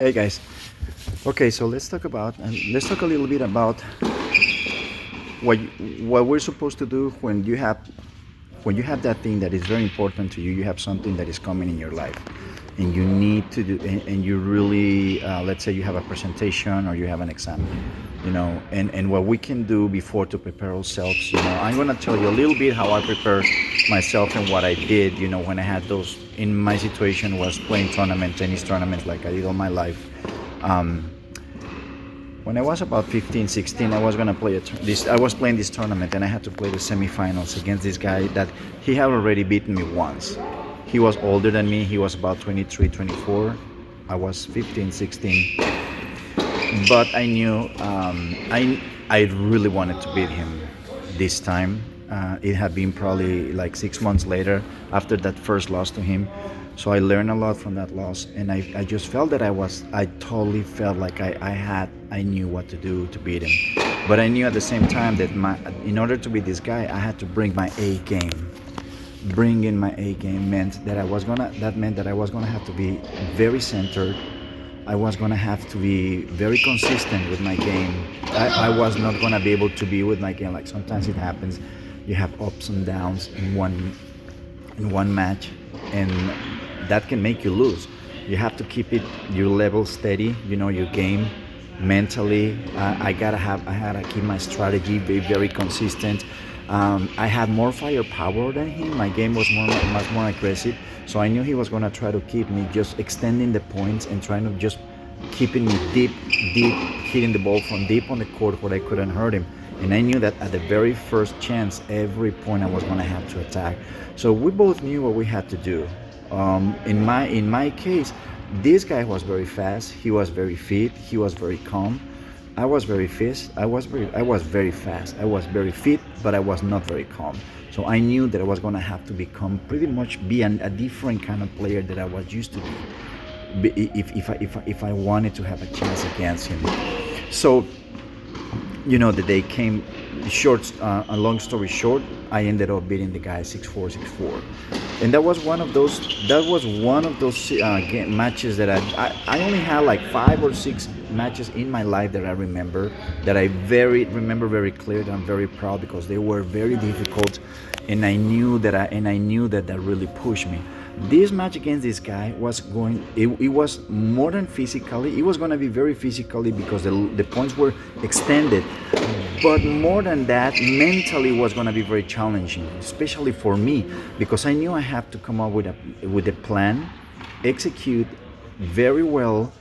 Hey guys. Okay, so let's talk a little bit about what what we're supposed to do when you have that thing that is very important to you. You have something that is coming in your life, and you need to do, and you really, let's say you have a presentation or you have an exam, and what we can do before to prepare ourselves. I'm gonna tell you a little bit how I prepare myself and what I did. When I had those in my situation was playing tennis tournaments like I did all my life. Um, when I was about 15, 16, I was gonna play this. I was playing this tournament, and I had to play the semifinals against this guy that he had already beaten me once. He was older than me. He was about 23, 24. I was 15, 16. But I knew I really wanted to beat him this time. It had been probably like 6 months later after that first loss to him. So I learned a lot from that loss, and I just felt that I totally felt like I knew what to do to beat him. But I knew at the same time that in order to beat this guy, I had to bring my A game. Bring in my A game meant that I was gonna have to be very centered. I was gonna have to be very consistent with my game. I was not gonna be able to be with my game. Like sometimes it happens, you have ups and downs in one match, and that can make you lose. You have to keep your level steady. Your game mentally. I had to keep my strategy very consistent. I had more firepower than him. My game was much more aggressive, so I knew he was gonna try to keep me just extending the points and trying to just keeping me deep, hitting the ball from deep on the court where I couldn't hurt him. And I knew that at the very first chance, every point I was gonna have to attack. So we both knew what we had to do. In my case, this guy was very fast. He was very fit. He was very calm. I was very fast. I was very fast. I was very fit, but I was not very calm. So I knew that I was gonna have to become pretty much be a different kind of player that I was used to be, if I wanted to have a chance against him. So the day came short. A long story short, I ended up beating the guy 6-4, 6-4, and that was one of those. Matches that I only had like 5 or 6 matches in my life that I remember, that I very remember very clear. That I'm very proud because they were very difficult, and I knew that really pushed me. This match against this guy it was more than physically. It was going to be very physically because the points were extended, but more than that, mentally was going to be very challenging, especially for me, because I knew I had to come up with a plan, execute very well,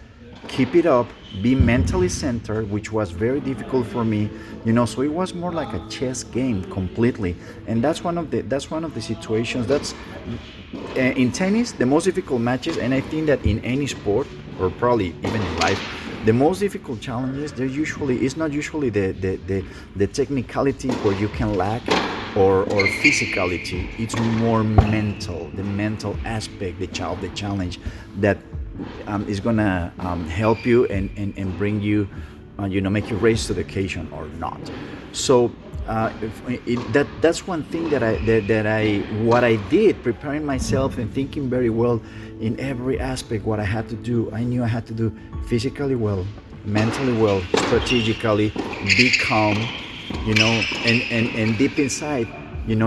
keep it up, be mentally centered, which was very difficult for me. So it was more like a chess game completely, and that's one of the situations. That's in tennis the most difficult matches, and I think that in any sport, or probably even in life, the most difficult challenges, it's not usually the technicality where you can lack, or physicality. It's more mental, the mental aspect, the challenge that is gonna help you and bring you, make you raise to the occasion or not. So that's one thing that I what I did, preparing myself and thinking very well in every aspect what I had to do. I knew I had to do physically well, mentally well, strategically, be calm, and deep inside,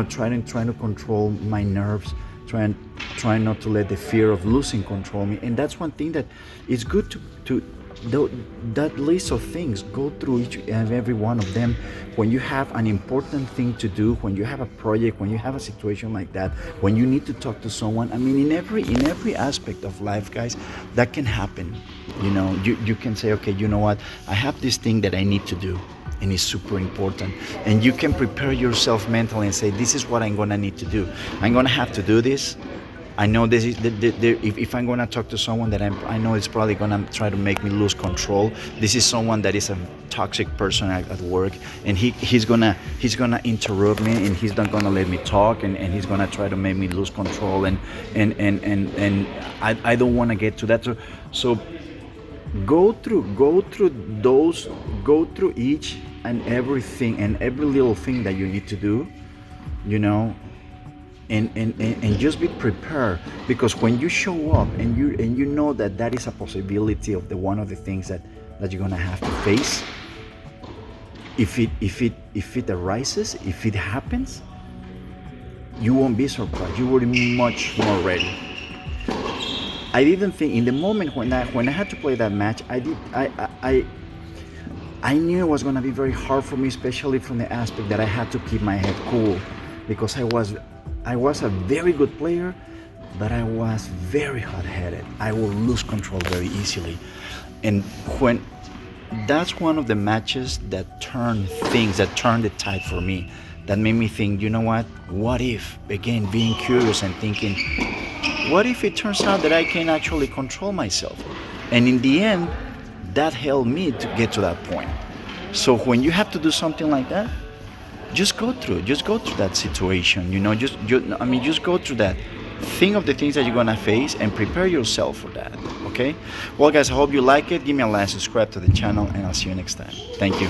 trying to control my nerves, trying not to let the fear of losing control me. And that's one thing that is good to that list of things. Go through each and every one of them. When you have an important thing to do, when you have a project, when you have a situation like that, when you need to talk to someone. I mean, in every aspect of life, guys, that can happen. You can say, okay, you know what, I have this thing that I need to do, and it's super important, and you can prepare yourself mentally and say, this is what I'm gonna need to do. I'm gonna have to do this. I know this is if I'm gonna talk to someone that I know it's probably gonna try to make me lose control. This is someone that is a toxic person at work, and he's gonna interrupt me, and he's not gonna let me talk, and he's gonna try to make me lose control, and I don't want to get to that. So go through each and everything and every little thing that you need to do, you know and just be prepared, because when you show up and you know that that is a possibility of the one of the things that you're gonna have to face, if it arises, if it happens, you won't be surprised, you will be much more ready. I didn't think in the moment when I had to play that match, I knew it was going to be very hard for me, especially from the aspect that I had to keep my head cool, because I was a very good player, but I was very hot-headed. I will lose control very easily, and when that's one of the matches that turned the tide for me, that made me think, you know what if, again, being curious and thinking, what if it turns out that I can actually control myself? And in the end, that helped me to get to that point. So when you have to do something like that, just go through that situation, just go through that. Think of the things that you're gonna face and prepare yourself for that. Okay? Well, guys, I hope you like it. Give me a like, subscribe to the channel, and I'll see you next time. Thank you.